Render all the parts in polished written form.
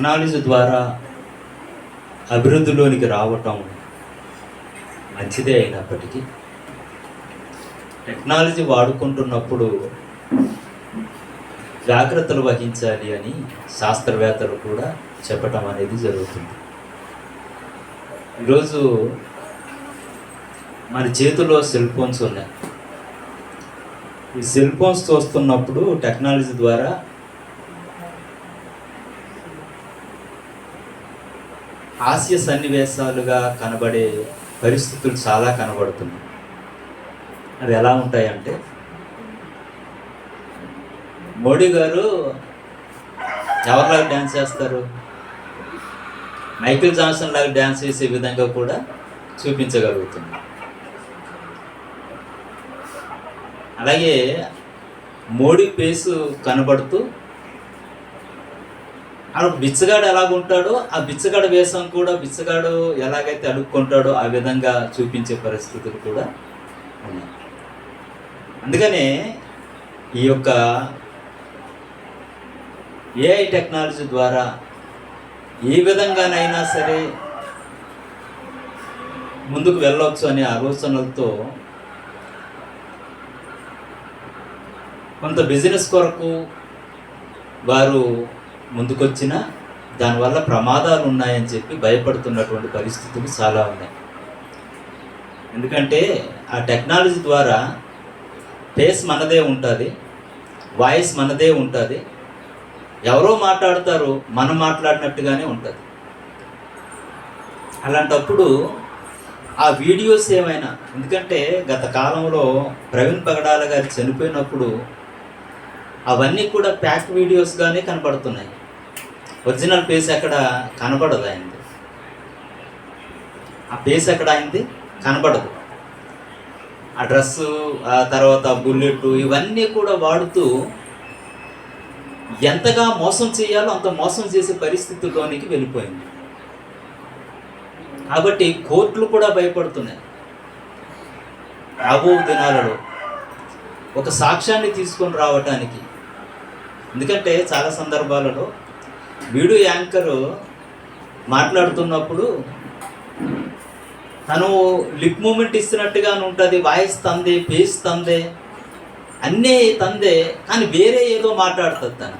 Technology ద్వారా అభివృద్ధిలోనికి రావటం మంచిదే అయినప్పటికీ టెక్నాలజీ వాడుకుంటున్నప్పుడు జాగ్రత్తలు వహించాలి అని శాస్త్రవేత్తలు కూడా చెప్పటం అనేది జరుగుతుంది. ఈరోజు మన చేతిలో సెల్ ఫోన్స్ ఉన్నాయి. ఈ సెల్ ఫోన్స్ చూస్తున్నప్పుడు టెక్నాలజీ ద్వారా హాస్య సన్నివేశాలుగా కనబడే పరిస్థితులు చాలా కనబడుతున్నాయి. అవి ఎలా ఉంటాయంటే, మోడీ గారు ఎవరిలాగా డ్యాన్స్ చేస్తారు, మైకేల్ జాన్సన్ లాగా డ్యాన్స్ చేసే విధంగా కూడా చూపించగలుగుతుంది. అలాగే మోడీ ఫేసు కనబడుతూ ఆ బిచ్చగాడు ఎలాగుంటాడో ఆ బిచ్చగాడు వేషం కూడా బిచ్చగాడు ఎలాగైతే అడుక్కుంటాడో ఆ విధంగా చూపించే పరిస్థితులు కూడా ఉన్నాయి. అందుకనే ఈ యొక్క ఏఐ టెక్నాలజీ ద్వారా ఏ విధంగానైనా సరే ముందుకు వెళ్ళవచ్చు అనే ఆలోచనలతో కొంత బిజినెస్ కొరకు వారు ముందుకొచ్చిన దానివల్ల ప్రమాదాలు ఉన్నాయని చెప్పి భయపడుతున్నటువంటి పరిస్థితులు చాలా ఉన్నాయి. ఎందుకంటే ఆ టెక్నాలజీ ద్వారా ఫేస్ మనదే ఉంటుంది, వాయిస్ మనదే ఉంటుంది, ఎవరో మాట్లాడతారు మనం మాట్లాడినట్టుగానే ఉంటుంది. అలాంటప్పుడు ఆ వీడియోస్ ఏమైనా, ఎందుకంటే గత కాలంలో ప్రవీణ్ పగడాల గారు చనిపోయినప్పుడు అవన్నీ కూడా ప్యాక్ వీడియోస్గానే కనపడుతున్నాయి. ఒరిజినల్ ఫేస్ ఎక్కడ కనపడదు ఆయనది, ఆ ఫేస్ ఎక్కడ ఆయనది కనపడదు. ఆ డ్రెస్సు, ఆ తర్వాత బుల్లెట్, ఇవన్నీ కూడా వాడుతూ ఎంతగా మోసం చేయాలో అంత మోసం చేసే పరిస్థితుల్లోనికి వెళ్ళిపోయింది. కాబట్టి కోర్టులు కూడా భయపడుతున్నాయి. రాబో దినాలలో ఒక సాక్ష్యాన్ని తీసుకొని రావటానికి. ఎందుకంటే చాలా సందర్భాలలో వీడియో యాంకరు మాట్లాడుతున్నప్పుడు తను లిప్ మూమెంట్ ఇస్తున్నట్టుగా ఉంటుంది, వాయిస్ తందే, ఫేస్ తందే, అన్నీ తందే, కానీ వేరే ఏదో మాట్లాడుతుంది తను.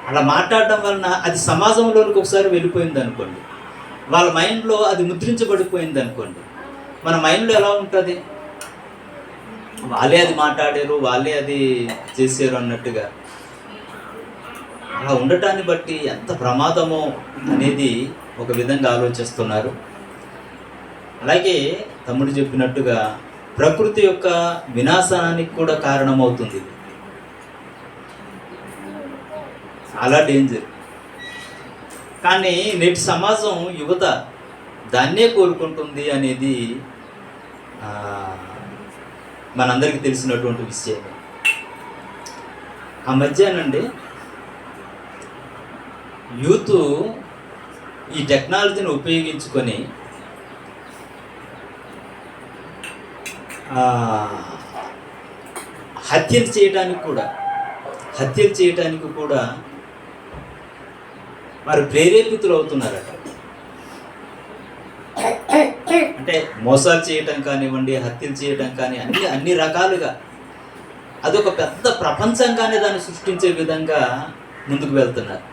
అలా మాట్లాడటం వలన అది సమాజంలోనికి ఒకసారి వెళ్ళిపోయింది అనుకోండి, వాళ్ళ మైండ్లో అది ముద్రించబడిపోయింది అనుకోండి. మన మైండ్లో ఎలా ఉంటుంది, వాళ్ళే అది మాట్లాడారు, వాళ్ళే అది చేశారు అన్నట్టుగా. అలా ఉండటాన్ని బట్టి ఎంత ప్రమాదమో అనేది ఒక విధంగా ఆలోచిస్తున్నారు. అలాగే తమ్ముడు చెప్పినట్టుగా ప్రకృతి యొక్క వినాశానికి కూడా కారణమవుతుంది. చాలా డేంజర్. కానీ నేటి సమాజం యువత దాన్నే కోరుకుంటుంది అనేది మనందరికీ తెలిసినటువంటి విషయమే. ఆ మధ్యాహ్నండి యూత్ ఈ టెక్నాలజీని ఉపయోగించుకొని హత్యలు చేయడానికి కూడా వారు ప్రేరేపితులు అవుతున్నారట. అంటే మోసాలు చేయటం కానివ్వండి, హత్యలు చేయటం కానీ అన్ని రకాలుగా అదొక పెద్ద ప్రపంచంగానే దాన్ని సృష్టించే విధంగా ముందుకు వెళ్తున్నారు.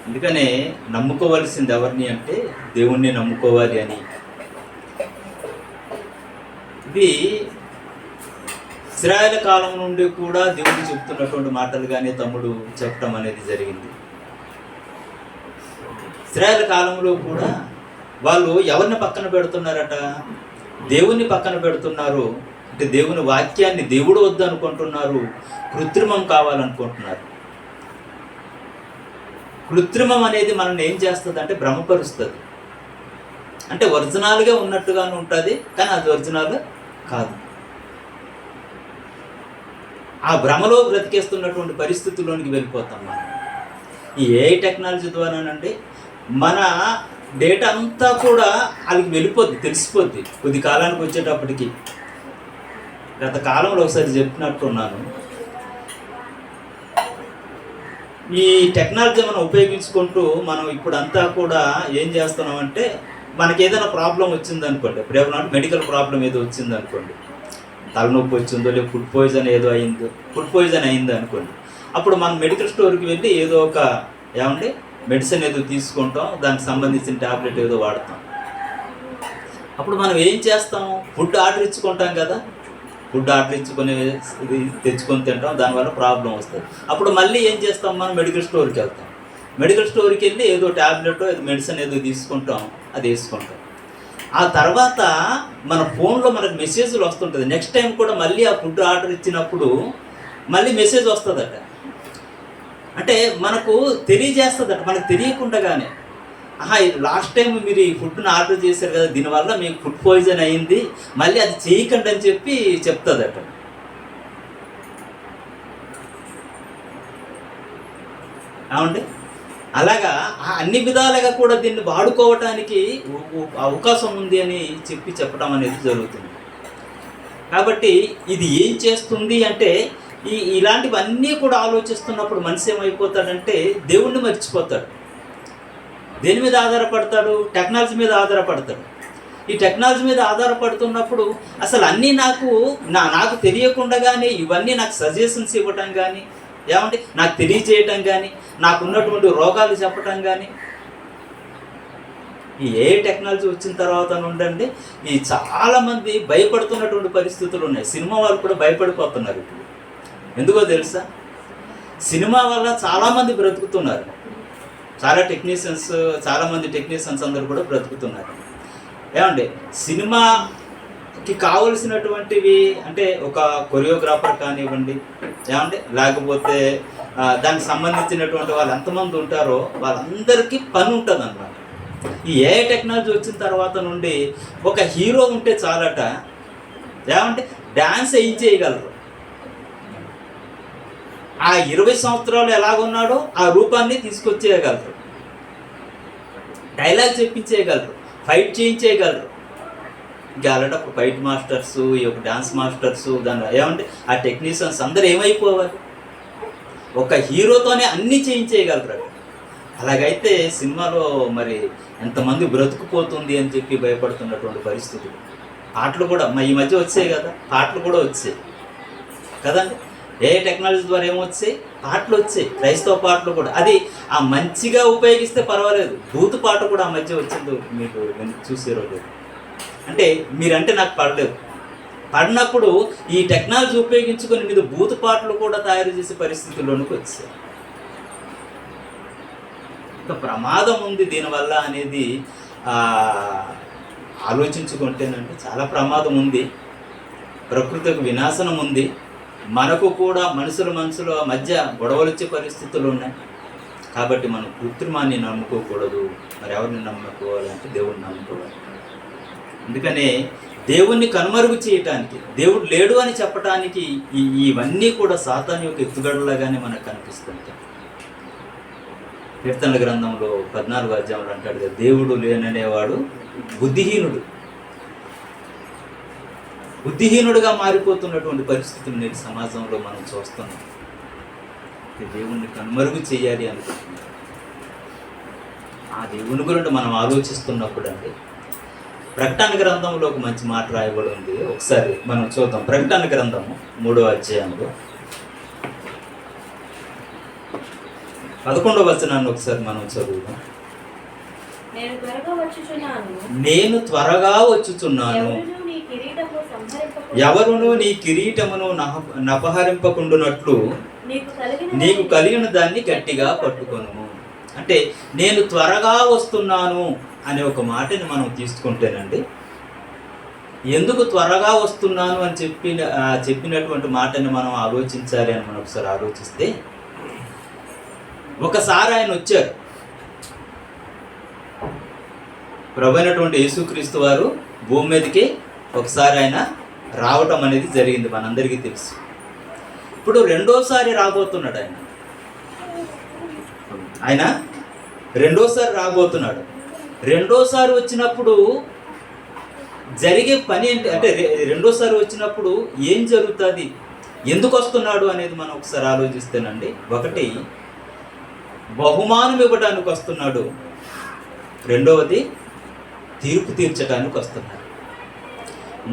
అందుకనే నమ్ముకోవాల్సింది ఎవరిని అంటే దేవుణ్ణి నమ్ముకోవాలి అని. ఇది ఇశ్రాయేలు కాలం నుండి కూడా దేవుడు చెప్తున్నటువంటి మాటలుగానే తమ్ముడు చెప్పడం అనేది జరిగింది. ఇశ్రాయేలు కాలంలో కూడా వాళ్ళు ఎవరిని పక్కన పెడుతున్నారట, దేవుణ్ణి పక్కన పెడుతున్నారు. అంటే దేవుని వాక్యాన్ని దేవుడు వద్దు అనుకుంటున్నారు, కృత్రిమం కావాలనుకుంటున్నారు. కృత్రిమం అనేది మనల్ని ఏం చేస్తుంది అంటే భ్రమపరుస్తుంది. అంటే ఒరిజినల్గా ఉన్నట్టుగానే ఉంటుంది, కానీ అది ఒరిజినల్ కాదు. ఆ భ్రమలో బ్రతికేస్తున్నటువంటి పరిస్థితుల్లోనికి వెళ్ళిపోతాం మనం. ఈ ఏఐ టెక్నాలజీ ద్వారానండి మన డేటా అంతా కూడా వాళ్ళకి వెళ్ళిపోద్ది, తెలిసిపోద్ది కొద్ది కాలానికి వచ్చేటప్పటికి. గత కాలంలో ఒకసారి చెప్పినట్టున్నాను, ఈ టెక్నాలజీ మనం ఉపయోగించుకుంటూ మనం ఇప్పుడంతా కూడా ఏం చేస్తున్నామంటే, మనకి ఏదైనా ప్రాబ్లం వచ్చిందనుకోండి, ఇప్పుడు ఏమన్నా మెడికల్ ప్రాబ్లం ఏదో వచ్చిందనుకోండి, తలనొప్పి వచ్చిందో లేదా ఫుడ్ పాయిజన్ అయిందో అనుకోండి, అప్పుడు మనం మెడికల్ స్టోర్కి వెళ్ళి ఏదో ఒక మెడిసిన్ ఏదో తీసుకుంటాం, దానికి సంబంధించిన ట్యాబ్లెట్ ఏదో వాడతాం. అప్పుడు మనం ఏం చేస్తాం, ఫుడ్ ఆర్డర్ ఇచ్చుకుంటాం కదా, ఫుడ్ ఆర్డర్ ఇచ్చుకొని ఇది తెచ్చుకొని తింటాం, దానివల్ల ప్రాబ్లం వస్తుంది. అప్పుడు మళ్ళీ ఏం చేస్తాం, మనం మెడికల్ స్టోర్కి వెళ్తాం, మెడికల్ స్టోర్కి వెళ్ళి ఏదో ట్యాబ్లెట్ ఏదో మెడిసిన్ ఏదో తీసుకుంటాం, అది వేసుకుంటాం. ఆ తర్వాత మన ఫోన్లో మనకు మెసేజ్లు వస్తుంటుంది, నెక్స్ట్ టైం కూడా మళ్ళీ ఆ ఫుడ్ ఆర్డర్ ఇచ్చినప్పుడు మళ్ళీ మెసేజ్ వస్తుందట. అంటే మనకు తెలియజేస్తుందట, మనకు తెలియకుండానే, లాస్ట్ టైం మీరు ఈ ఫుడ్ని ఆర్డర్ చేశారు కదా, దీనివల్ల మీకు ఫుడ్ పాయిజన్ అయింది, మళ్ళీ అది చేయకండి అని చెప్పి చెప్తుందట. ఏమండి, అలాగా అన్ని విధాలుగా కూడా దీన్ని వాడుకోవటానికి అవకాశం ఉంది అని చెప్పడం అనేది జరుగుతుంది. కాబట్టి ఇది ఏం చేస్తుంది అంటే, ఇలాంటివన్నీ కూడా ఆలోచిస్తున్నప్పుడు మనిషి ఏమైపోతాడంటే దేవుణ్ణి మర్చిపోతాడు. దేని మీద ఆధారపడతాడు? టెక్నాలజీ మీద ఆధారపడతాడు. ఈ టెక్నాలజీ మీద ఆధారపడుతున్నప్పుడు అసలు అన్నీ నాకు తెలియకుండానే ఇవన్నీ నాకు సజెషన్స్ ఇవ్వటం కానీ, నాకు తెలియజేయటం కానీ, నాకున్నటువంటి రోగాలు చెప్పటం కానీ, ఈ ఏ టెక్నాలజీ వచ్చిన తర్వాత నుండి ఈ చాలామంది భయపడుతున్నటువంటి పరిస్థితులు ఉన్నాయి. సినిమా వాళ్ళు కూడా భయపడిపోతున్నారు ఇప్పుడు. ఎందుకో తెలుసా? సినిమా వల్ల చాలామంది బ్రతుకుతున్నారు, చాలామంది టెక్నీషియన్స్ అందరూ కూడా బ్రతుకుతున్నారు. సినిమాకి కావలసినటువంటివి అంటే ఒక కొరియోగ్రాఫర్ కానివ్వండి, లేకపోతే దానికి సంబంధించినటువంటి వాళ్ళు ఎంతమంది ఉంటారో వాళ్ళందరికీ పని ఉంటుంది అన్నమాట. ఈ ఏఐ టెక్నాలజీ వచ్చిన తర్వాత నుండి ఒక హీరో ఉంటే చాలట, డ్యాన్స్ ఏం చేయగలరు, ఆ 20 సంవత్సరాలు ఎలాగున్నాడో ఆ రూపాన్ని తీసుకొచ్చేయగలరు, డైలాగ్ చెప్పించేయగలరు, ఫైట్ చేయించేయగలరు. ఇంకా అలాంటప్పుడు ఫైట్ మాస్టర్స్, ఈ యొక్క డాన్స్ మాస్టర్స్, దాని ఆ టెక్నీషియన్స్ అందరూ ఏమైపోవాలి, ఒక హీరోతోనే అన్నీ చేయించేయగలరు. అలాగైతే సినిమాలో మరి ఎంతమంది బ్రతుకుపోతుంది అని చెప్పి భయపడుతున్నటువంటి పరిస్థితులు. పాటలు కూడా ఈ మధ్య వచ్చాయి కదా, పాటలు కూడా వచ్చాయి కదండి. ఏ టెక్నాలజీ ద్వారా ఏమొచ్చాయి, పాటలు వచ్చాయి, క్రైస్తవ పాటలు కూడా. అది ఆ మంచిగా ఉపయోగిస్తే పర్వాలేదు, బూతు పాట కూడా ఆ మధ్య వచ్చిందో మీకు చూసారో లేదు. అంటే మీరంటే నాకు పడలేదు, పడినప్పుడు ఈ టెక్నాలజీ ఉపయోగించుకొని మీరు బూతు పాటలు కూడా తయారు చేసే పరిస్థితుల్లోనికి వచ్చాయి. ఇంకా ప్రమాదం ఉంది దీనివల్ల అనేది ఆలోచించుకుంటేనంటే చాలా ప్రమాదం ఉంది. ప్రకృతికి వినాశనం ఉంది, మనకు కూడా మనుషుల మధ్య గొడవలు వచ్చే పరిస్థితులు ఉన్నాయి. కాబట్టి మనం కృత్రిమాన్ని నమ్ముకోకూడదు. మరి ఎవరిని నమ్ముకోవాలంటే దేవుడిని నమ్ముకోవాలి. అందుకనే దేవుణ్ణి కనుమరుగు చేయటానికి, దేవుడు లేడు అని చెప్పటానికి ఇవన్నీ కూడా సాతాను యొక్క ఎత్తుగడలాగానే మనకు కనిపిస్తుంటాయి. కీర్తనల గ్రంథంలో 14వ అధ్యాయంలో అంటాడు కదా, దేవుడు లేననేవాడు బుద్ధిహీనుడుగా మారిపోతున్నటువంటి పరిస్థితులు నేటి సమాజంలో మనం చూస్తున్నాం. దేవుణ్ణి కనుమరుగు చేయాలి అనుకుంటున్నాం. ఆ దేవుని గురించి మనం ఆలోచిస్తున్నప్పుడు అండి, ప్రకటన గ్రంథంలో ఒక మంచి మాట రాయబడి ఉంది. ఒకసారి మనం చూద్దాం. ప్రకటన గ్రంథము 3వ అధ్యాయంలో 11వ వచనాన్ని ఒకసారి మనం చదువుదాం. నేను త్వరగా వచ్చుచున్నాను, ఎవరును నీ కిరీటమును నపహరింపకుండునట్లు నీకు కలిగిన దాన్ని గట్టిగా పట్టుకొను. అంటే నేను త్వరగా వస్తున్నాను అనే ఒక మాటని మనం తీసుకుంటేనండి, ఎందుకు త్వరగా వస్తున్నాను అని చెప్పినటువంటి మాటని మనం ఆలోచించాలి అని మనం ఒకసారి ఆలోచిస్తే, ఒకసారి ఆయన వచ్చారు, ప్రభు అయినటువంటి యేసుక్రీస్తు వారు భూమి మీదకి ఒకసారి ఆయన రావటం అనేది జరిగింది, మనందరికీ తెలుసు. ఇప్పుడు రెండోసారి రాబోతున్నాడు ఆయన రెండోసారి రాబోతున్నాడు. రెండోసారి వచ్చినప్పుడు జరిగే పని ఏంటి అంటే, రెండోసారి వచ్చినప్పుడు ఏం జరుగుతుంది, ఎందుకు వస్తున్నాడు అనేది మనం ఒకసారి ఆలోచిస్తేనండి, ఒకటి బహుమానం ఇవ్వడానికి వస్తున్నాడు, రెండవది తీర్పు తీర్చడానికి వస్తున్నాడు.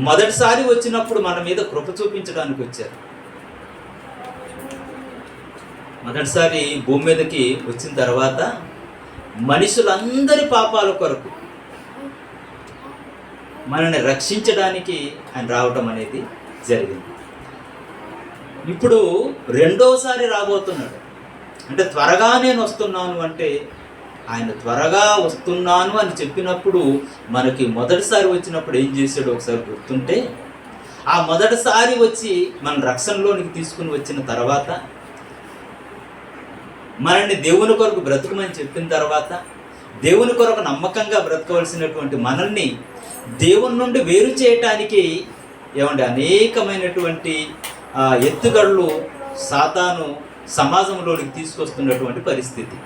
మొదటిసారి వచ్చినప్పుడు మన మీద కృప చూపించడానికి వచ్చారు. మొదటిసారి భూమి మీదకి వచ్చిన తర్వాత మనుషులందరి పాపాల కొరకు మనల్ని రక్షించడానికి ఆయన రావటం అనేది జరిగింది. ఇప్పుడు రెండోసారి రాబోతున్నాడు. అంటే త్వరగా నేను వస్తున్నాను అంటే, ఆయన త్వరగా వస్తున్నాను అని చెప్పినప్పుడు మనకి మొదటిసారి వచ్చినప్పుడు ఏం చేశాడో ఒకసారి గుర్తుంటే, ఆ మొదటిసారి వచ్చి మన రక్షణలోనికి తీసుకుని వచ్చిన తర్వాత, మనల్ని దేవుని కొరకు బ్రతుకమని చెప్పిన తర్వాత, దేవుని కొరకు నమ్మకంగా బ్రతకవలసినటువంటి మనల్ని దేవుని నుండి వేరు చేయటానికి అనేకమైనటువంటి ఎత్తుగడలు సాతాను సమాజంలోనికి తీసుకొస్తున్నటువంటి పరిస్థితి.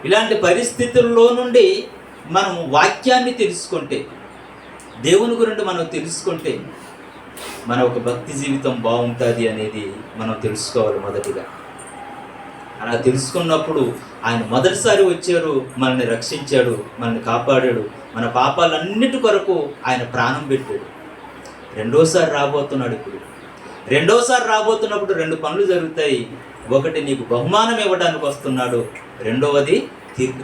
ఇలాంటి పరిస్థితుల్లో నుండి మనం వాక్యాన్ని తెలుసుకుంటే, దేవుని గురించి మనం తెలుసుకుంటే మన ఒక భక్తి జీవితం బాగుంటుంది అనేది మనం తెలుసుకోవాలి మొదటిగా. అలా తెలుసుకున్నప్పుడు ఆయన మొదటిసారి వచ్చారు, మనల్ని రక్షించాడు, మనల్ని కాపాడాడు, మన పాపాలన్నిటి కొరకు ఆయన ప్రాణం పెట్టాడు. రెండోసారి రాబోతున్నాడు. ఇప్పుడు రెండోసారి రాబోతున్నప్పుడు రెండు పనులు జరుగుతాయి. ఒకటి, నీకు బహుమానం ఇవ్వడానికి వస్తున్నాడు. రెండవది తీర్పు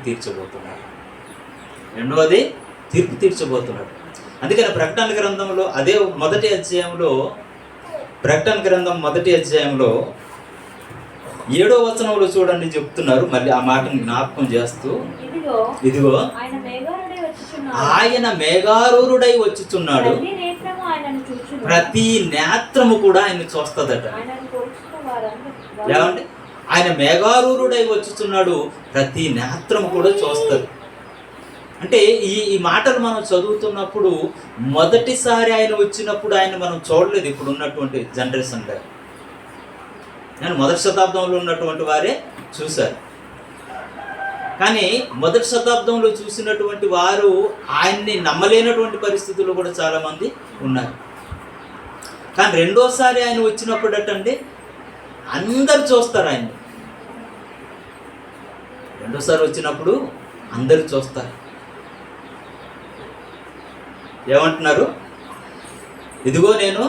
తీర్చబోతున్నాడు. అందుకని ప్రకటన గ్రంథంలో అదే ప్రకటన గ్రంథం మొదటి అధ్యాయంలో 7వ వచనంలో చూడండి చెప్తున్నారు. మళ్ళీ ఆ మాటను జ్ఞాపకం చేస్తూ, ఇదిగో ఆయన మేఘారూరుడై వచ్చుచున్నాడు, ప్రతి నేత్రము కూడా ఆయన చూస్తుందట. ఏమండి? ఆయన మేఘారూరుడై వచ్చుచున్నాడు, ప్రతి నేత్రము కూడా చూస్తుంది. అంటే ఈ మాటలు మనం చదువుతున్నప్పుడు మొదటిసారి ఆయన వచ్చినప్పుడు ఆయన మనం చూడలేదు. ఇప్పుడు ఉన్నటువంటి జనరేషన్లో మొదటి శతాబ్దంలో ఉన్నటువంటి వారే చూశారు. కానీ మొదటి శతాబ్దంలో చూసినటువంటి వారు ఆయన్ని నమ్మలేనటువంటి పరిస్థితుల్లో కూడా చాలామంది ఉన్నారు. కానీ రెండోసారి ఆయన వచ్చినప్పుడు అటండి అందరు చూస్తారు ఆయన్ని. రెండోసారి వచ్చినప్పుడు అందరు చూస్తారు. ఏమంటున్నారు? ఇదిగో నేను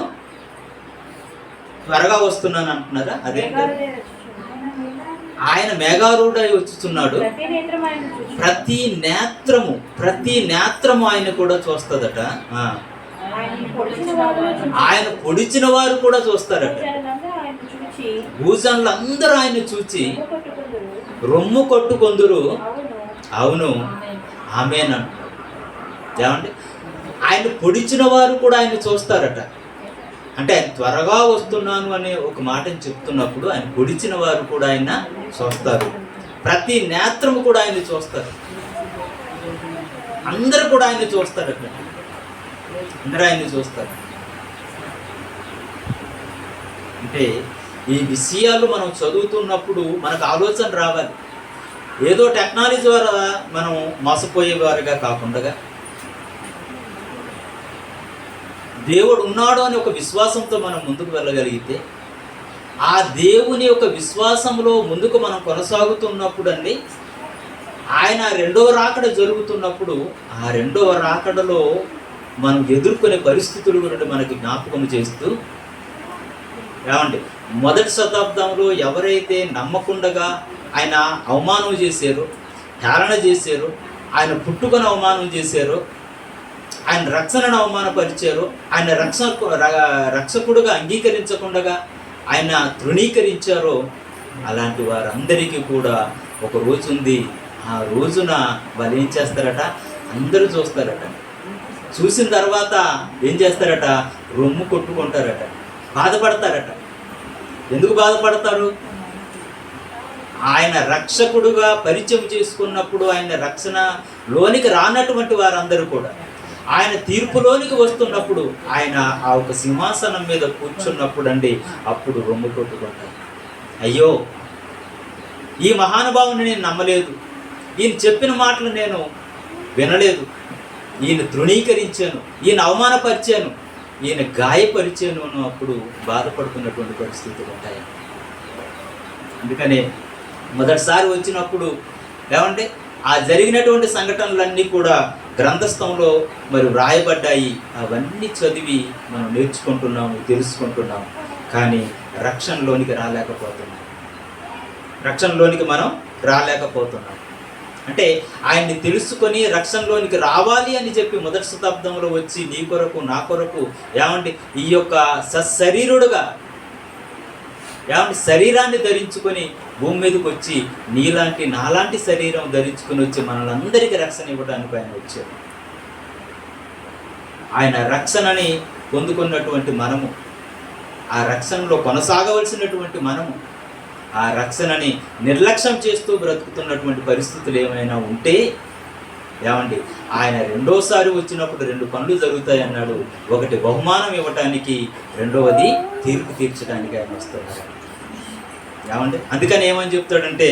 త్వరగా వస్తున్నాను అంటున్నారా? అదే, ఆయన మేఘారూఢై వచ్చుచున్నాడు, ప్రతి నేత్రము ఆయన కూడా చూస్తుందట. ఆయన పొడిచిన వారు కూడా చూస్తారట. భూజనులందరూ ఆయన చూచి రొమ్ము కొట్టుకొందురు. అవును, ఆమేన్ అంటున్నారు. ఏమండి? ఆయన పొడిచిన వారు కూడా ఆయన చూస్తారట. అంటే ఆయన త్వరగా వస్తున్నాను అనే ఒక మాటని చెప్తున్నప్పుడు ఆయన పొడిచిన వారు కూడా ఆయన చూస్తారు. ప్రతి నేత్రము కూడా ఆయన చూస్తారు. అందరూ కూడా ఆయన చూస్తారట. అందరూ ఆయన చూస్తారు. అంటే ఈ విషయాలు మనం చదువుతున్నప్పుడు మనకు ఆలోచన రావాలి. ఏదో టెక్నాలజీ ద్వారా మనం మోసపోయేవారుగా కాకుండా, దేవుడు ఉన్నాడు అని ఒక విశ్వాసంతో మనం ముందుకు వెళ్ళగలిగితే, ఆ దేవుని యొక్క విశ్వాసంలో ముందుకు మనం కొనసాగుతున్నప్పుడు అండి, ఆయన రెండవ రాకడ జరుగుతున్నప్పుడు ఆ రెండవ రాకడలో మనం ఎదుర్కొనే పరిస్థితుల గురించి మనకి జ్ఞాపకం చేస్తూ, ఏమండి, మొదటి శతాబ్దంలో ఎవరైతే నమ్మకుండగా ఆయన అవమానం చేశారో, హేళన చేశారో, ఆయన పుట్టుకొని అవమానం చేశారో, ఆయన రక్షణను అవమానపరిచారు, ఆయన రక్షకుడుగా అంగీకరించకుండా ఆయన తృణీకరించారో, అలాంటి వారందరికీ కూడా ఒక రోజు ఉంది. ఆ రోజున వాళ్ళు ఏం చేస్తారట? అందరూ చూస్తారట. చూసిన తర్వాత ఏం చేస్తారట? రొమ్ము కొట్టుకుంటారట, బాధపడతారట. ఎందుకు బాధపడతారు? ఆయన రక్షకుడుగా పరిచయం చేసుకున్నప్పుడు ఆయన రక్షణలోనికి రానటువంటి వారందరూ కూడా ఆయన తీర్పులోనికి వస్తున్నప్పుడు, ఆయన ఆ ఒక సింహాసనం మీద కూర్చున్నప్పుడు అండి, అప్పుడు రొమ్ము కొట్టుకుంటారు. అయ్యో, ఈ మహానుభావుని నేను నమ్మలేదు, ఈయన చెప్పిన మాటలు నేను వినలేదు, ఈయన తృణీకరించాను, ఈయన అవమానపరిచాను, ఈయన గాయపరిచేను అప్పుడు బాధపడుతున్నటువంటి పరిస్థితులు ఉంటాయి. అందుకనే మొదటిసారి వచ్చినప్పుడు ఏమంటే ఆ జరిగినటువంటి సంఘటనలన్నీ కూడా గ్రంథస్థంలో మరి వ్రాయబడ్డాయి. అవన్నీ చదివి మనం నేర్చుకుంటున్నాము, తెలుసుకుంటున్నాము. కానీ రక్షణలోనికి రాలేకపోతున్నాం. రక్షణలోనికి మనం రాలేకపోతున్నాం. అంటే ఆయన్ని తెలుసుకొని రక్షణలోనికి రావాలి అని చెప్పి మొదటి శతాబ్దంలో వచ్చి నీ కొరకు నా కొరకు ఏమంటే ఈ యొక్క సశరీరుడుగా ఏమంటే శరీరాన్ని ధరించుకొని భూమి మీదకి వచ్చి నీలాంటి నాలాంటి శరీరం ధరించుకొని వచ్చి మనలందరికీ రక్షణ ఇవ్వడానికి ఆయన వచ్చారు. ఆయన రక్షణని పొందుకున్నటువంటి మనము, ఆ రక్షణలో కొనసాగవలసినటువంటి మనము, ఆ రక్షణని నిర్లక్ష్యం చేస్తూ బ్రతుకుతున్నటువంటి పరిస్థితులు ఏమైనా ఉంటే ఏమండి ఆయన రెండోసారి వచ్చినప్పుడు 2 పనులు జరుగుతాయి అన్నాడు. ఒకటి బహుమానం ఇవ్వటానికి, రెండవది తీర్పు తీర్చడానికి ఆయన వస్తున్నారు. ఏమండి అందుకని ఏమని చెప్తాడంటే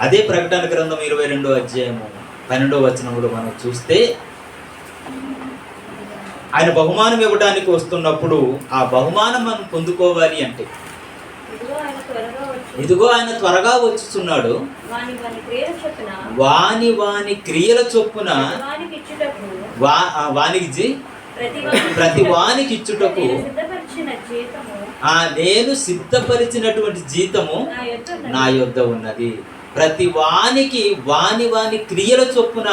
అదే ప్రకటన గ్రంథం 22వ అధ్యాయము 12వ వచనంలో మనం చూస్తే ఆయన బహుమానం ఇవ్వడానికి వస్తున్నప్పుడు ఆ బహుమానం మనం పొందుకోవాలి అంటే ఇదిగో ఆయన త్వరగా వచ్చుచున్నాడు, వాని క్రియల చొప్పున వానికి ప్రతి వానికి ఇచ్చుటకు నేను సిద్ధపరిచినటువంటి జీతము నా యొద్ద ఉన్నది. ప్రతి వానికి వాని క్రియల చొప్పున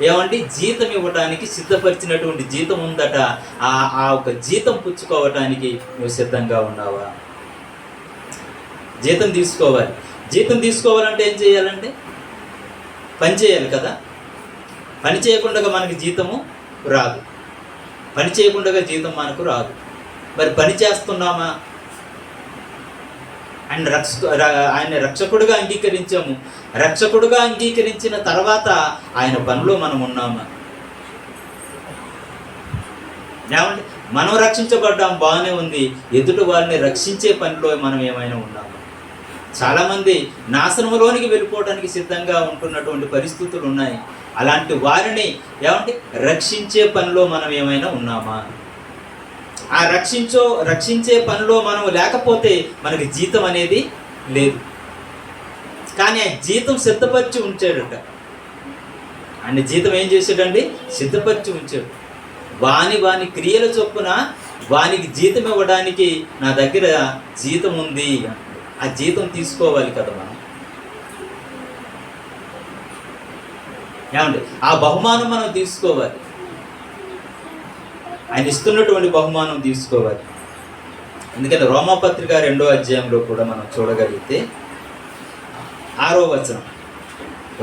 ఏమంటే జీతం ఇవ్వడానికి సిద్ధపరిచినటువంటి జీతం ఉందట. ఆ ఒక జీతం పుచ్చుకోవటానికి నువ్వు సిద్ధంగా ఉన్నావా? జీతం తీసుకోవాలి. జీతం తీసుకోవాలంటే ఏం చేయాలంటే పని చేయాలి కదా. పని చేయకుండా మనకి జీతము రాదు. పని చేయకుండా జీతం మనకు రాదు. మరి పని చేస్తున్నామా? ఆయన రక్షకుడుగా అంగీకరించాము. రక్షకుడుగా అంగీకరించిన తర్వాత ఆయన పనిలో మనం ఉన్నామా? ఏమంటే మనం రక్షించబడ్డాం, బాగానే ఉంది. ఎదుటి వారిని రక్షించే పనిలో మనం ఏమైనా ఉన్నామా? చాలామంది నాశనంలోనికి వెళ్ళిపోవడానికి సిద్ధంగా ఉంటున్నటువంటి పరిస్థితులు ఉన్నాయి. అలాంటి వారిని ఏమంటే రక్షించే పనిలో మనం ఏమైనా ఉన్నామా? ఆ రక్షించే పనిలో మనం లేకపోతే మనకి జీతం అనేది లేదు. కానీ ఆ జీతం సిద్ధపరిచి ఉంచాడట. ఆయన జీతం ఏం చేశాడండి? సిద్ధపరిచి ఉంచాడు. వాని క్రియల చొప్పున వానికి జీతం ఇవ్వడానికి నా దగ్గర జీతం ఉంది. ఆ జీతం తీసుకోవాలి కదా మనం. ఏమండి ఆ బహుమానం మనం తీసుకోవాలి. ఆయన ఇస్తున్నటువంటి బహుమానం తీసుకోవాలి. ఎందుకంటే రోమాపత్రిక 2వ అధ్యాయంలో కూడా మనం చూడగలిగితే 6వ వచనం,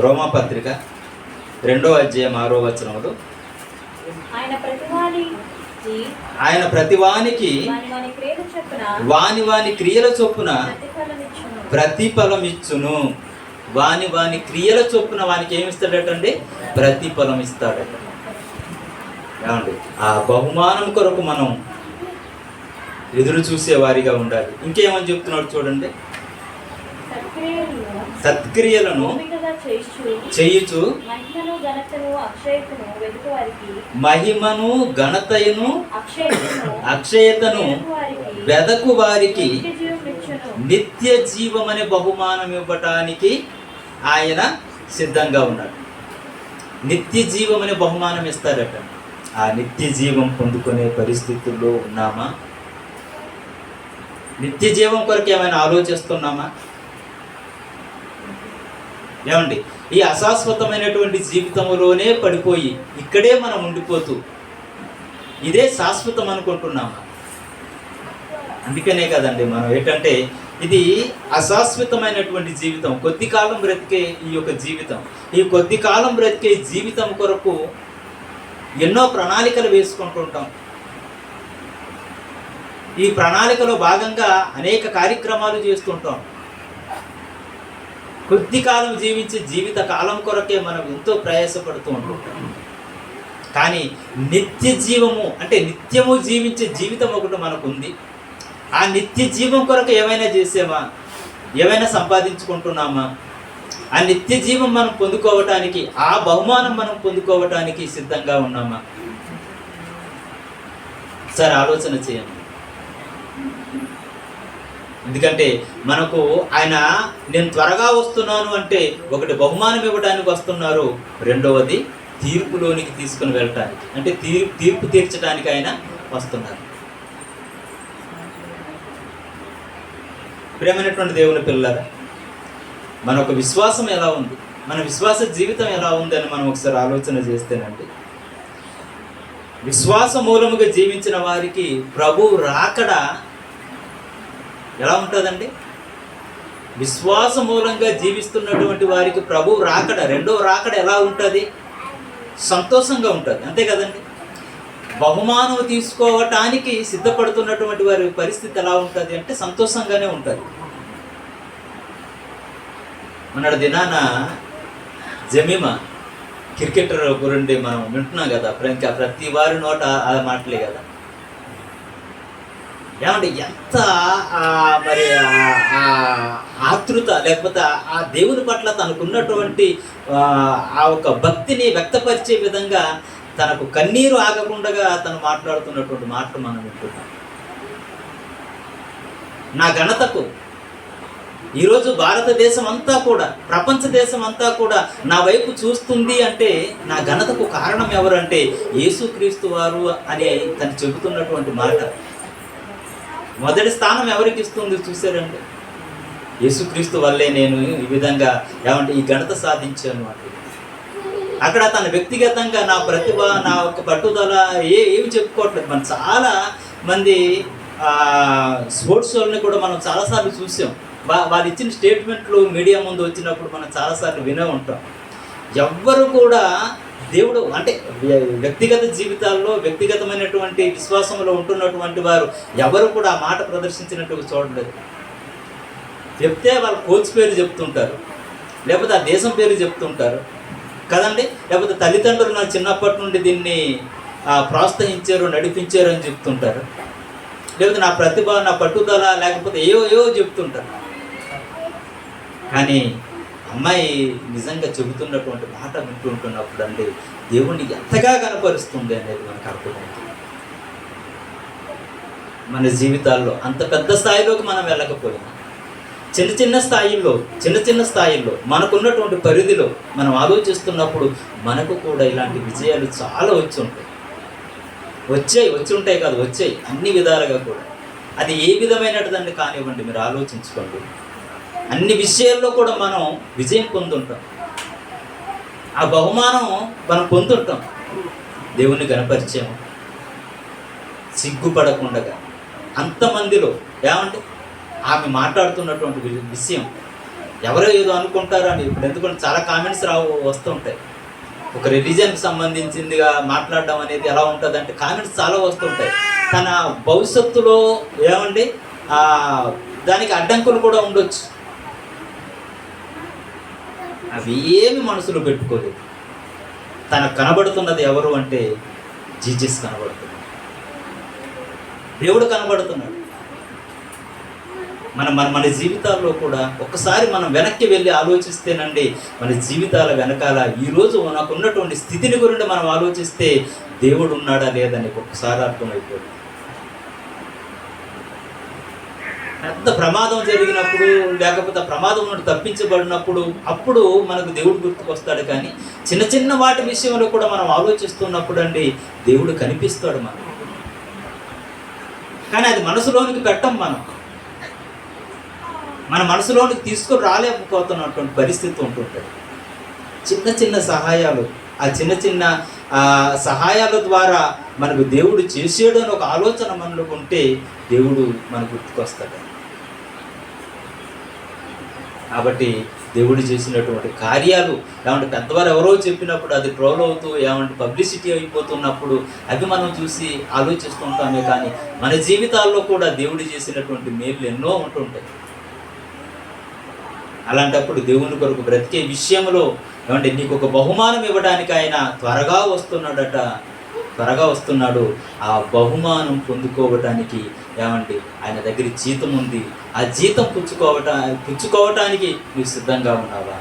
రోమాపత్రిక 2వ అధ్యాయం 6వ వచనంలో ఆయన ప్రతివానికి వాని క్రియల చొప్పున ప్రతిఫలం ఇచ్చును. వాని క్రియల చొప్పున వానికి ఏమిస్తాడటండి? ప్రతిఫలం ఇస్తాడట. ఏమండి ఆ బహుమానం కొరకు మనం ఎదురు చూసే వారిగా ఉండాలి. ఇంకేమని చెప్తున్నాడు చూడండి, సత్క్రియలను చేయుచు మహిమను ఘనతను అక్షయతను వెదకు వారికి నిత్య జీవం అనే బహుమానం ఇవ్వటానికి ఆయన సిద్ధంగా ఉన్నాడు. నిత్య జీవం అనే బహుమానం ఇస్తారట. ఆ నిత్య జీవం పొందుకునే పరిస్థితుల్లో ఉన్నామా? నిత్య జీవం కొరకు ఏమైనా ఆలోచిస్తున్నామా? ఏమండి ఈ అశాశ్వతమైనటువంటి జీవితంలోనే పడిపోయి ఇక్కడే మనం ఉండిపోతూ ఇదే శాశ్వతం అనుకుంటున్నామా? అందుకనే కదండి మనం ఏంటంటే ఇది అశాశ్వతమైనటువంటి జీవితం, కొద్ది కాలం బ్రతికే ఈ యొక్క జీవితం. ఈ కొద్ది కాలం బ్రతికే జీవితం కొరకు ఎన్నో ప్రణాళికలు వేసుకుంటుంటాం. ఈ ప్రణాళికలో భాగంగా అనేక కార్యక్రమాలు చేస్తుంటాం. కొద్ది కాలం జీవించే జీవిత కాలం కొరకే మనం ఎంతో ప్రయాసపడుతూ ఉంటుంటాం. కానీ నిత్య జీవము అంటే నిత్యము జీవించే జీవితం ఒకటి మనకు ఉంది. ఆ నిత్య జీవం కొరకు ఏమైనా చేసామా? ఏమైనా సంపాదించుకుంటున్నామా? ఆ నిత్య జీవం మనం పొందుకోవటానికి, ఆ బహుమానం మనం పొందుకోవటానికి సిద్ధంగా ఉన్నామా? సరే ఆలోచన చేయండి. ఎందుకంటే మనకు ఆయన నేను త్వరగా వస్తున్నాను అంటే ఒకటి బహుమానం ఇవ్వడానికి వస్తున్నారు, రెండవది తీర్పులోనికి తీసుకుని వెళ్ళటానికి, అంటే తీర్పు తీర్చడానికి ఆయన వస్తున్నారు. ప్రియమైనటువంటి దేవుని పిల్లలారా, మన ఒక విశ్వాసం ఎలా ఉంది, మన విశ్వాస జీవితం ఎలా ఉంది అని మనం ఒకసారి ఆలోచన చేస్తేనండి, విశ్వాస మూలముగా జీవించిన వారికి ప్రభు రాకడ ఎలా ఉంటుందండి? విశ్వాస మూలంగా జీవిస్తున్నటువంటి వారికి ప్రభు రాకడ, రెండవ రాకడ ఎలా ఉంటుంది? సంతోషంగా ఉంటుంది, అంతే కదండి. బహుమానం తీసుకోవటానికి సిద్ధపడుతున్నటువంటి వారి పరిస్థితి ఎలా ఉంటుంది అంటే సంతోషంగానే ఉంటుంది. మొన్నటి దినాన జమీమా క్రికెటర్ గురించి మనం వింటున్నాం కదా, ఇంకా ప్రతి వారి నోట ఆ మాటలే కదా. ఏమంటే ఎంత మరి ఆతృత, లేకపోతే ఆ దేవుని పట్ల తనకున్నటువంటి ఆ ఒక భక్తిని వ్యక్తపరిచే విధంగా తనకు కన్నీరు ఆగకుండా తను మాట్లాడుతున్నటువంటి మాటలు మనం వింటున్నాం. నా ఘనతకు ఈరోజు భారతదేశం అంతా కూడా, ప్రపంచ దేశం అంతా కూడా నా వైపు చూస్తుంది అంటే నా ఘనతకు కారణం ఎవరంటే యేసుక్రీస్తు వారు అని తను చెబుతున్నటువంటి మాట. మొదటి స్థానం ఎవరికి ఇస్తుంది చూసారండి? యేసుక్రీస్తు వల్లే నేను ఈ విధంగా ఏమంటే ఈ ఘనత సాధించాను అంటే. అక్కడ తన వ్యక్తిగతంగా నా ప్రతిభ, నా ఒక పట్టుదల ఏమి చెప్పుకోవట్లేదు. మనం చాలా మంది స్పోర్ట్స్ వాళ్ళని కూడా మనం చాలాసార్లు చూసాం. వాళ్ళు ఇచ్చిన స్టేట్మెంట్లు మీడియా ముందు వచ్చినప్పుడు మనం చాలాసార్లు వినే ఉంటాం. ఎవ్వరు కూడా దేవుడు అంటే వ్యక్తిగత జీవితాల్లో వ్యక్తిగతమైనటువంటి విశ్వాసంలో ఉంటున్నటువంటి వారు ఎవరు కూడా ఆ మాట ప్రదర్శించినట్టుగా చూడలేదు. చెప్తే వాళ్ళ కోచ్ పేరు చెప్తుంటారు, లేకపోతే ఆ దేశం పేరు చెప్తుంటారు కదండి, లేకపోతే తల్లిదండ్రులు నా చిన్నప్పటి నుండి దీన్ని ప్రోత్సహించారు, నడిపించారు అని చెప్తుంటారు, లేకపోతే నా ప్రతిభ, నా పట్టుదల, లేకపోతే ఏవో చెప్తుంటారు. కానీ అమ్మాయి నిజంగా చెబుతున్నటువంటి మాట వింటుంటున్నప్పుడు అండి దేవుణ్ణి ఎంతగా కనపరుస్తుంది అనేది మనకు అర్థమవుతుంది. మన జీవితాల్లో అంత పెద్ద స్థాయిలోకి మనం వెళ్ళకపోయినా చిన్న స్థాయిల్లో మనకున్నటువంటి పరిధిలో మనం ఆలోచిస్తున్నప్పుడు మనకు కూడా ఇలాంటి విజయాలు చాలా వచ్చి ఉంటాయి అన్ని విధాలుగా కూడా. అది ఏ విధమైనటువంటిదని కానివ్వండి, మీరు ఆలోచించుకోండి. అన్ని విషయాల్లో కూడా మనం విజయం పొందుంటాం, ఆ బహుమానం మనం పొందుంటాం. దేవుని కనపరిచాము సిగ్గుపడకుండా. అంతమందిలో ఏమంటే ఆమె మాట్లాడుతున్నటువంటి విషయం ఎవరో ఏదో అనుకుంటారు అని ఇప్పుడు ఎందుకంటే చాలా కామెంట్స్ వస్తుంటాయి. ఒక రిలీజన్కి సంబంధించిందిగా మాట్లాడడం అనేది ఎలా ఉంటుంది అంటే కామెంట్స్ చాలా వస్తుంటాయి. తన భవిష్యత్తులో ఏమండి దానికి అడ్డంకులు కూడా ఉండొచ్చు. అవి ఏమి మనసులో పెట్టుకోలేదు. తనకు కనబడుతున్నది ఎవరు అంటే జీసస్ కనబడుతున్నాడు, దేవుడు కనబడుతున్నాడు. మన జీవితాల్లో కూడా ఒక్కసారి మనం వెనక్కి వెళ్ళి ఆలోచిస్తేనండి, మన జీవితాల వెనకాల ఈరోజు మనకు ఉన్నటువంటి స్థితిని గురించి మనం ఆలోచిస్తే దేవుడు ఉన్నాడా లేదని ఒక్కసారి అర్థమైపోతుంది. పెద్ద ప్రమాదం జరిగినప్పుడు, లేకపోతే ప్రమాదం నుండి తప్పించబడినప్పుడు అప్పుడు మనకు దేవుడు గుర్తుకొస్తాడు. కానీ చిన్న వాటి విషయంలో కూడా మనం ఆలోచిస్తున్నప్పుడు అండి దేవుడు కనిపిస్తాడు మనకు. కానీ అది మనసులోనికి పెట్టం, మన మనసులోనికి తీసుకొని రాలేకపోతున్నటువంటి పరిస్థితి ఉంటుంటుంది. చిన్న సహాయాలు, ఆ చిన్న సహాయాల ద్వారా మనకు దేవుడు చేసాడు అని ఒక ఆలోచన మనలో ఉంటే దేవుడు మనకు గుర్తుకొస్తాడు. కాబట్టి దేవుడు చేసినటువంటి కార్యాలు ఏమంటే పెద్దవారు ఎవరో చెప్పినప్పుడు అది ట్రోల్ అవుతూ ఏమంటే పబ్లిసిటీ అయిపోతున్నప్పుడు అవి మనం చూసి ఆలోచిస్తూ ఉంటామే. కానీ మన జీవితాల్లో కూడా దేవుడు చేసినటువంటి మేలు ఎన్నో ఉంటుంటాయి. అలాంటప్పుడు దేవుని కొరకు బ్రతికే విషయంలో ఏమంటే నీకు ఒక బహుమానం ఇవ్వడానికి ఆయన త్వరగా వస్తున్నాడు. ఆ బహుమానం పొందుకోవటానికి ఏమంటే ఆయన దగ్గర జీతం ఉంది. ఆ జీతం పుచ్చుకోవటానికి నువ్వు సిద్ధంగా ఉన్నావా?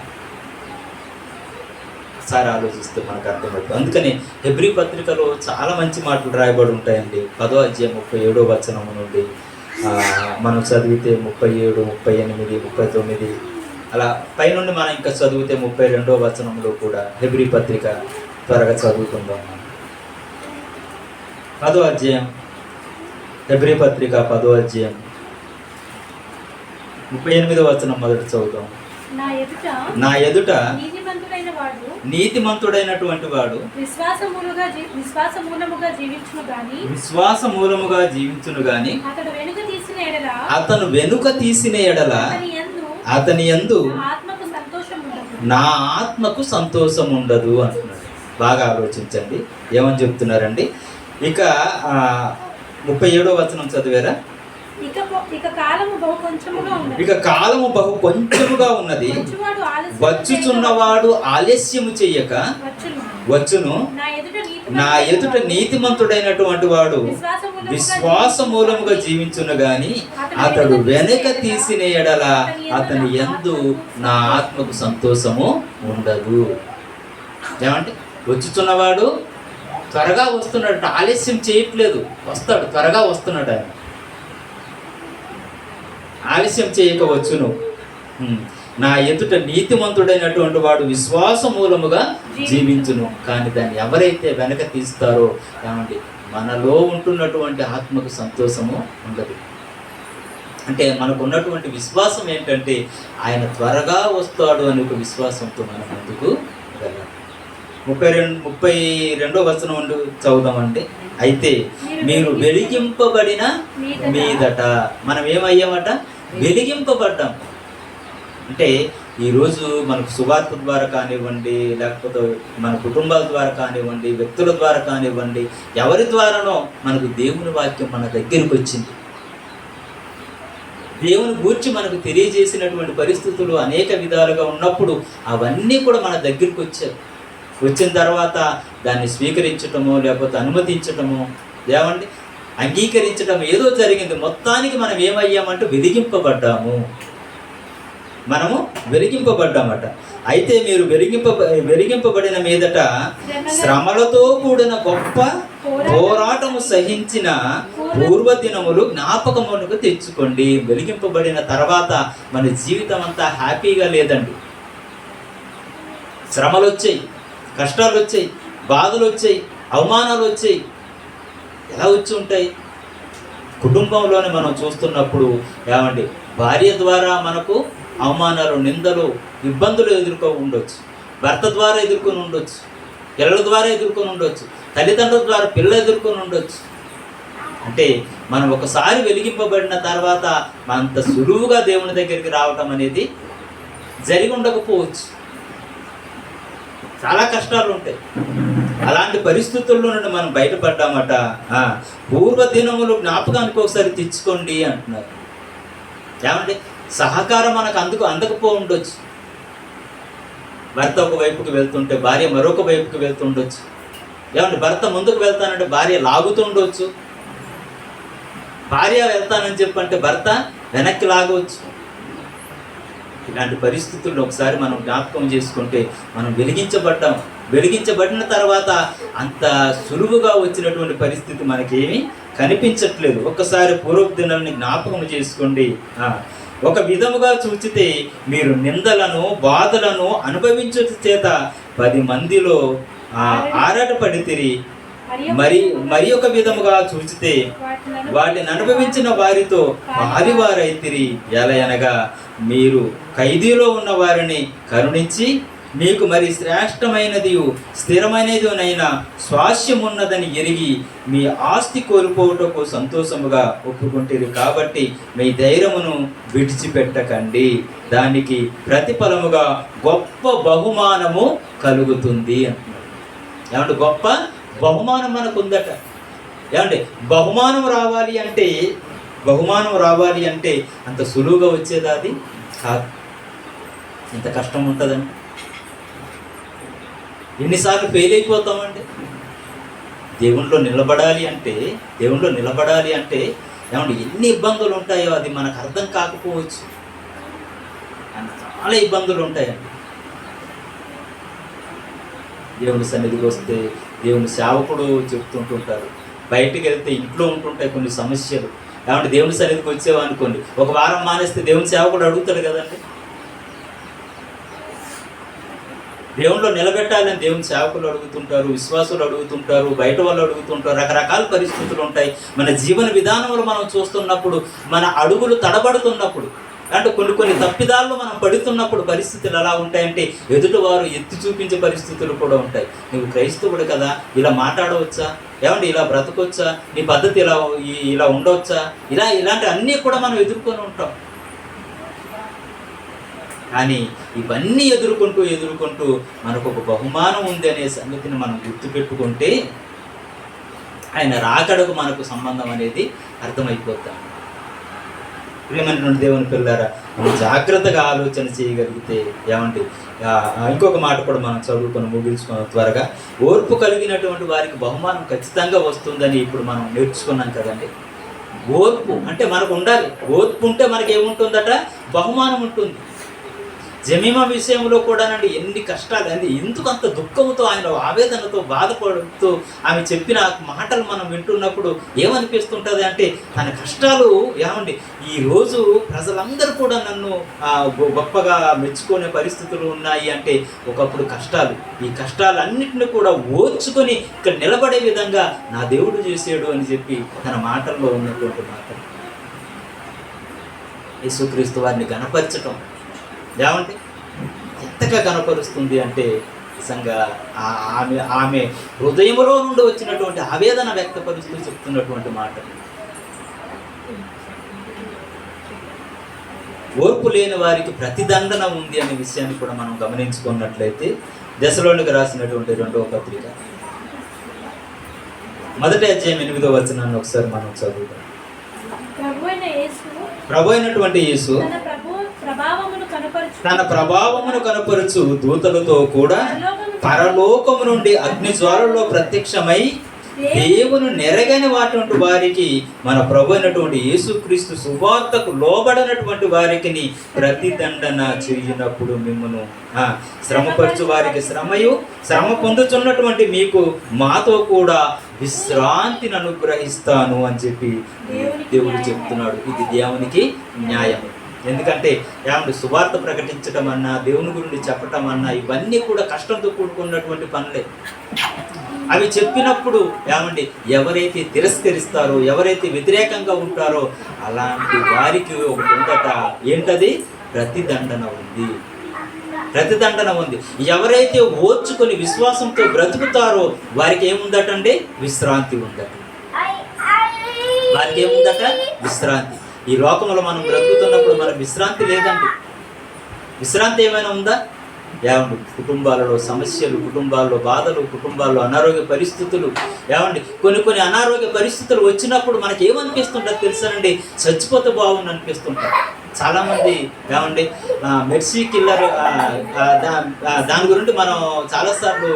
ఒకసారి ఆలోచిస్తే మనకు అర్థమవుతుంది. అందుకని హెబ్రీ పత్రికలో చాలా మంచి మాటలు రాయబడి ఉంటాయండి. 10వ అధ్యాయం 37వ వచనం నుండి మనం చదివితే 37, 38, 39 అలా పైనుండి మనం ఇంకా చదివితే 32వ వచనంలో కూడా హెబ్రీ పత్రిక త్వరగా చదువుకుందాం. 10వ అధ్యాయం హెబ్రీ పత్రిక 10వ అధ్యాయం 38వ వచనం మొదట చదువుతాం. నా ఎదుట నీతిమంతుడైనటువంటి వాడు విశ్వాసమూలముగా జీవించును గాని అతను వెనుక తీసిన ఎడల అతని యందు నా ఆత్మకు సంతోషం ఉండదు అంటున్నాడు. బాగా ఆలోచించండి ఏమని చెప్తున్నారండి. ఇక 37వ వచనం చదివారా? ఇక కాలము బహు కొంచెముగా ఉన్నది, వచ్చుచున్నవాడు ఆలస్యము చెయ్యక వచ్చును. నా ఎదుట నీతిమంతుడైనటువంటి వాడు విశ్వాస మూలముగా జీవించును గాని అతడు వెనక తీసిన ఎడల అతని యందు నా ఆత్మకు సంతోషము ఉండదు. ఏమంటే వచ్చుచున్నవాడు త్వరగా వస్తున్నాడు, ఆలస్యం చేయట్లేదు, వస్తాడు, త్వరగా వస్తున్నాడు. ఆయన ఆలస్యం చేయకవచ్చును. నా ఎదుట నీతిమంతుడైనటువంటి వాడు విశ్వాస మూలముగా జీవించును. కానీ దాన్ని ఎవరైతే వెనక తీస్తారో ఏమండి మనలో ఉంటున్నటువంటి ఆత్మకు సంతోషము ఉండదు. అంటే మనకు ఉన్నటువంటి విశ్వాసం ఏంటంటే ఆయన త్వరగా వస్తాడు అని ఒక విశ్వాసంతో మనం ముందుకు వెళ్ళాలి. 32వ వచనం చదువుదామండి. అయితే మీరు వెలిగింపబడిన మీదట మనం ఏమయ్యామట? వెలిగింపబడ్డాం. అంటే ఈరోజు మనకు సువార్త ద్వారా కానివ్వండి, లేకపోతే మన కుటుంబాల ద్వారా కానివ్వండి, వ్యక్తుల ద్వారా కానివ్వండి, ఎవరి ద్వారానో మనకు దేవుని వాక్యం మన దగ్గరికి వచ్చింది. దేవుని గూర్చి మనకు తెలియజేసినటువంటి పరిస్థితులు అనేక విధాలుగా ఉన్నప్పుడు అవన్నీ కూడా మన దగ్గరికి వచ్చాయి. వచ్చిన తర్వాత దాన్ని స్వీకరించటమో లేకపోతే అనుమతించటమో ఏమండి అంగీకరించటం ఏదో జరిగింది. మొత్తానికి మనం ఏమయ్యామంటే మనము వెలిగింపబడ్డామట. అయితే మీరు వెలిగింపబడిన మీదట శ్రమలతో కూడిన గొప్ప పోరాటము సహించిన పూర్వదినములు జ్ఞాపకమునకు తెచ్చుకోండి. వెలిగింపబడిన తర్వాత మన జీవితం అంతా హ్యాపీగా లేదండి. శ్రమలు వచ్చాయి, కష్టాలు వచ్చాయి, బాధలు వచ్చాయి, అవమానాలు వచ్చాయి. ఎలా వచ్చి ఉంటాయి? కుటుంబంలోనే మనం చూస్తున్నప్పుడు ఏమండి భార్య ద్వారా మనకు అవమానాలు, నిందలు, ఇబ్బందులు ఉండొచ్చు. భర్త ద్వారా ఎదుర్కొని ఉండొచ్చు, పిల్లల ద్వారా ఎదుర్కొని ఉండొచ్చు, తల్లిదండ్రుల ద్వారా పిల్లలు ఎదుర్కొని ఉండొచ్చు. అంటే మనం ఒకసారి వెలిగింపబడిన తర్వాత అంత సులువుగా దేవుని దగ్గరికి రావటం అనేది జరిగి ఉండకపోవచ్చు. చాలా కష్టాలు ఉంటాయి. అలాంటి పరిస్థితుల్లో నుండి మనం బయటపడ్డామట. పూర్వదినములు జ్ఞాపకానికి ఒకసారి తెచ్చుకోండి అంటున్నారు. ఏమంటే సహకారం మనకు అందకపో ఉండొచ్చు. భర్త ఒక వైపుకి వెళ్తుంటే భార్య మరొక వైపుకి వెళ్తుండొచ్చు. ఏమంటే భర్త ముందుకు వెళ్తానంటే భార్య లాగుతుండొచ్చు. భార్య వెళ్తానని చెప్పంటే భర్త వెనక్కి లాగవచ్చు. ఇలాంటి పరిస్థితుల్లో ఒకసారి మనం జ్ఞాపకం చేసుకుంటే మనం వెలిగించబడిన తర్వాత అంత సులువుగా వచ్చినటువంటి పరిస్థితి మనకేమీ కనిపించట్లేదు. ఒక్కసారి పూర్వపు దినాలని జ్ఞాపకం చేసుకోండి. ఒక విధముగా చూచితే మీరు నిందలను, బాధలను అనుభవించుట చేత 10 మందిలో ఆరాటపడితిరి. మరి ఒక విధముగా చూచితే వాటిని అనుభవించిన వారితో పారివారైతిరి. ఎలయనగా మీరు ఖైదీలో ఉన్న వారిని కరుణించి మీకు మరి శ్రేష్టమైనది స్థిరమైనదినైనా స్వాస్యమున్నదని ఎరిగి మీ ఆస్తి కోల్పోవటకు సంతోషముగా ఒప్పుకుంటేది. కాబట్టి మీ ధైర్యమును విడిచిపెట్టకండి, దానికి ప్రతిఫలముగా గొప్ప బహుమానము కలుగుతుంది అంటున్నాడు. ఏమంటే గొప్ప బహుమానం మనకు ఉందట. ఏమంటే బహుమానం రావాలి అంటే అంత సులువుగా వచ్చేది అది కాదు. ఎంత కష్టం ఉంటుందండి. ఎన్నిసార్లు ఫెయిల్ అయిపోతామండి. దేవునిలో నిలబడాలి అంటే ఏమంటే ఎన్ని ఇబ్బందులు ఉంటాయో అది మనకు అర్థం కాకపోవచ్చు. చాలా ఇబ్బందులు ఉంటాయండి. దేవుని సన్నిధికి వస్తే దేవుని సేవకుడు చెప్తుంటుంటారు, బయటికి వెళ్తే ఇంట్లో ఉంటుంటాయి కొన్ని సమస్యలు. ఏమంటే దేవుని సన్నిధికి వచ్చేవనుకోండి, ఒక వారం మానేస్తే దేవుని సేవకుడు అడుగుతాడు కదండి. దేవుళ్ళు నిలబెట్టాలని దేవుని సేవకులు అడుగుతుంటారు, విశ్వాసులు అడుగుతుంటారు, బయట వాళ్ళు అడుగుతుంటారు, రకరకాల పరిస్థితులు ఉంటాయి. మన జీవన విధానంలో మనం చూస్తున్నప్పుడు, మన అడుగులు తడబడుతున్నప్పుడు, అంటే కొన్ని తప్పిదాల్లో మనం పడుతున్నప్పుడు పరిస్థితులు ఎలా ఉంటాయంటే ఎదుటివారు ఎత్తి చూపించే పరిస్థితులు కూడా ఉంటాయి. నువ్వు క్రైస్తవుడు కదా, ఇలా మాట్లాడవచ్చా, ఏమంటే ఇలా బ్రతకొచ్చా, నీ పద్ధతి ఇలా ఉండవచ్చా, ఇలాంటి అన్నీ కూడా మనం ఎదుర్కొని ఉంటాం. కానీ ఇవన్నీ ఎదుర్కొంటూ మనకు ఒక బహుమానం ఉంది అనే సంగతిని మనం గుర్తుపెట్టుకుంటే ఆయన రాకడకు మనకు సంబంధం అనేది అర్థమైపోతాం. ప్రియమైనటువంటి దేవుని పిల్లారా, మనం జాగ్రత్తగా ఆలోచన చేయగలిగితే ఏమంటే ఇంకొక మాట కూడా మనం చదువుకొని ముగించుకున్నాం త్వరగా. ఓర్పు కలిగినటువంటి వారికి బహుమానం ఖచ్చితంగా వస్తుందని ఇప్పుడు మనం నేర్చుకున్నాం కదండి. ఓర్పు అంటే మనకు ఉండాలి. ఓర్పు ఉంటే మనకి ఏముంటుందట, బహుమానం ఉంటుంది. జమీమా విషయంలో కూడానండి ఎన్ని కష్టాలు, అది ఎందుకు అంత దుఃఖంతో, ఆయన ఆవేదనతో బాధపడుతూ ఆమె చెప్పిన మాటలు మనం వింటున్నప్పుడు ఏమనిపిస్తుంటుంది అంటే, తన కష్టాలు ఏమండి ఈరోజు ప్రజలందరూ కూడా నన్ను గొప్పగా మెచ్చుకునే పరిస్థితులు ఉన్నాయి అంటే ఒకప్పుడు కష్టాలు, ఈ కష్టాలన్నింటినీ కూడా ఓర్చుకొని ఇక్కడ నిలబడే విధంగా నా దేవుడు చేసాడు అని చెప్పి తన మాటల్లో ఉన్నటువంటి మాటలు. యేసుక్రీస్తు వారిని గణపరచటం ఏమంటే ఎంతగా కనపరుస్తుంది అంటే నిజంగా ఆమె హృదయంలో నుండి వచ్చినటువంటి ఆవేదన వ్యక్తపరుస్తూ చెప్తున్నటువంటి మాట. ఓర్పు లేని వారికి ప్రతిదండన ఉంది అనే విషయాన్ని కూడా మనం గమనించుకున్నట్లయితే దశలోనికి రాసినటువంటి 2వ పత్రిక 1వ అధ్యాయం 8వ వచనాన్ని ఒకసారి మనం చదువుతాం. ప్రభు అయినటువంటి యేసు తన ప్రభావమును కనపరుచు దూతలతో కూడా పరలోకము నుండి అగ్ని జ్వాలలో ప్రత్యక్షమై దేవుని నెరగని వాటి వారికి మన ప్రభు అయినటువంటి యేసుక్రీస్తు సువార్తకు లోబడినటువంటి వారికి ప్రతిదండన చేయనప్పుడు మిమ్మను శ్రమపరచు వారికి శ్రమ పొందుతున్నటువంటి మీకు మాతో కూడా విశ్రాంతిని అనుగ్రహిస్తాను అని చెప్పి దేవుడు చెప్తున్నాడు. ఇది దేవునికి న్యాయం. ఎందుకంటే ఏమంటే సువార్త ప్రకటించడం అన్నా, దేవుని గురించి చెప్పటం అన్నా, ఇవన్నీ కూడా కష్టంతో కూడుకున్నటువంటి పనులే. అవి చెప్పినప్పుడు ఏమండి ఎవరైతే తిరస్కరిస్తారో, ఎవరైతే వ్యతిరేకంగా ఉంటారో అలాంటి వారికి ఒకటి ఉందట. ఏంటది? ప్రతిదండన ఉంది. ఎవరైతే ఓర్చుకొని విశ్వాసంతో బ్రతుకుతారో వారికి ఏముందటండి? విశ్రాంతి ఉందట. వారికి ఏముందట? విశ్రాంతి. ఈ లోకంలో మనం బ్రతుకుతున్నప్పుడు మనకు విశ్రాంతి లేదండి. విశ్రాంతి ఏమైనా ఉందా? ఏమండి కుటుంబాలలో సమస్యలు, కుటుంబాల్లో బాధలు, కుటుంబాల్లో అనారోగ్య పరిస్థితులు, ఏమండి కొన్ని అనారోగ్య పరిస్థితులు వచ్చినప్పుడు మనకి ఏమనిపిస్తుంటుంది తెలుసానండి? చచ్చిపోతే బాగుంది అనిపిస్తుంటారు చాలామంది. ఏమండి మెర్సీ కిల్లర్ దాని గురించి మనం చాలాసార్లు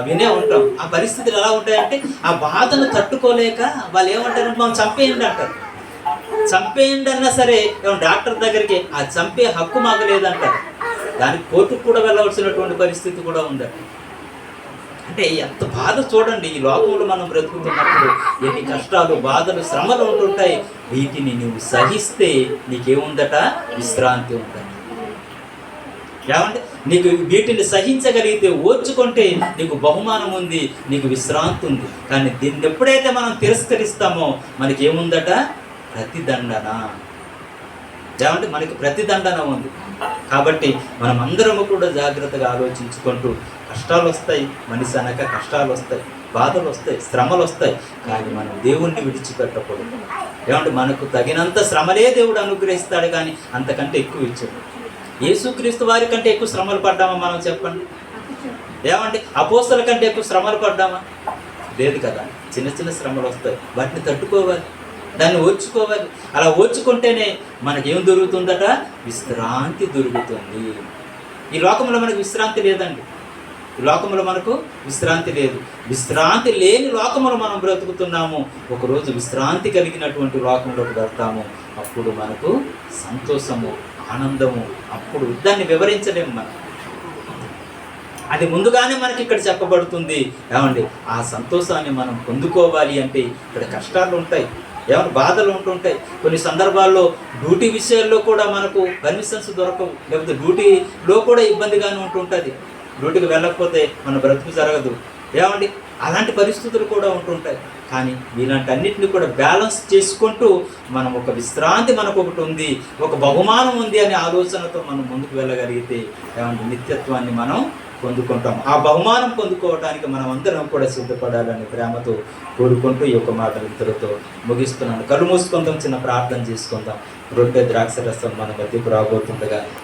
వినే ఉంటాం. ఆ పరిస్థితులు ఎలా ఉంటాయంటే ఆ బాధను తట్టుకోలేక వాళ్ళు ఏమంటారంటే మనం చంపేయండి అంటారు. చంపేయండి అన్నా సరే డాక్టర్ దగ్గరికి ఆ చంపే హక్కు మాకు లేదంటారు. దానికి కోర్టుకు కూడా వెళ్ళవలసినటువంటి పరిస్థితి కూడా ఉందట. అంటే ఎంత బాధ చూడండి. ఈ లోకంలో మనం బ్రతుకుతున్నప్పుడు ఎన్ని కష్టాలు, బాధలు, శ్రమలు ఉంటుంటాయి. వీటిని నువ్వు సహిస్తే నీకేముందట? విశ్రాంతి ఉందట. ఏమంటే నీకు వీటిని సహించగలిగితే, ఓర్చుకుంటే నీకు బహుమానం ఉంది, నీకు విశ్రాంతి ఉంది. కానీ దీన్ని ఎప్పుడైతే మనం తిరస్కరిస్తామో మనకి ఏముందట? ప్రతిదండన. ఏమంటే మనకి ప్రతిదండన ఉంది. కాబట్టి మనం అందరము కూడా జాగ్రత్తగా ఆలోచించుకుంటూ, కష్టాలు వస్తాయి, మనిషి అనక కష్టాలు వస్తాయి, బాధలు వస్తాయి, శ్రమలు వస్తాయి. కానీ మనం దేవుణ్ణి విడిచిపెట్టకూడదు. ఏమంటే మనకు తగినంత శ్రమలే దేవుడు అనుగ్రహిస్తాడు, కానీ అంతకంటే ఎక్కువ ఇచ్చాడు. యేసుక్రీస్తు వారి కంటే ఎక్కువ శ్రమలు పడ్డామా మనం చెప్పండి? ఏమంటే అపోస్తల కంటే ఎక్కువ శ్రమలు పడ్డామా? లేదు కదా. చిన్న చిన్న శ్రమలు వస్తాయి, వాటిని తట్టుకోవాలి, దాన్ని ఓర్చుకోవాలి. అలా ఓర్చుకుంటేనే మనకేం దొరుకుతుందట? విశ్రాంతి దొరుకుతుంది. ఈ లోకంలో మనకు విశ్రాంతి లేదండి. ఈ లోకంలో మనకు విశ్రాంతి లేదు. విశ్రాంతి లేని లోకంలో మనం బ్రతుకుతున్నాము. ఒకరోజు విశ్రాంతి కలిగినటువంటి లోకంలోకి వెళ్తాము. అప్పుడు మనకు సంతోషము, ఆనందము. అప్పుడు దాన్ని వివరించలేము మనం. అది ముందుగానే మనకి ఇక్కడ చెప్పబడుతుంది. ఏమండి, ఆ సంతోషాన్ని మనం పొందుకోవాలి అంటే ఇక్కడ కష్టాలు ఉంటాయి, ఏమైనా బాధలు ఉంటుంటాయి. కొన్ని సందర్భాల్లో డ్యూటీ విషయాల్లో కూడా మనకు పర్మిషన్స్ దొరకవు, లేకపోతే డ్యూటీలో కూడా ఇబ్బందిగానే ఉంటుంటుంది. డ్యూటీకి వెళ్ళకపోతే మన బ్రతుకు జరగదు. ఏమండి, అలాంటి పరిస్థితులు కూడా ఉంటుంటాయి. కానీ ఇలాంటి అన్నింటినీ కూడా బ్యాలెన్స్ చేసుకుంటూ మనం ఒక విశ్రాంతి మనకు ఒకటి ఉంది, ఒక బహుమానం ఉంది అనే ఆలోచనతో మనం ముందుకు వెళ్ళగలిగితే ఏమంటే నిత్యత్వాన్ని మనం పొందుకుంటాం. ఆ బహుమానం పొందుకోవడానికి మనం అందరం కూడా సిద్ధపడాలని ప్రేమతో కోరుకుంటూ ఈ యొక్క మాటలు ఇతరులతో ముగిస్తున్నాను. కళ్ళు మూసుకుందాం, చిన్న ప్రార్థన చేసుకుందాం. రొట్టె ద్రాక్ష రసం మన మధ్యకు రాబోతుండగా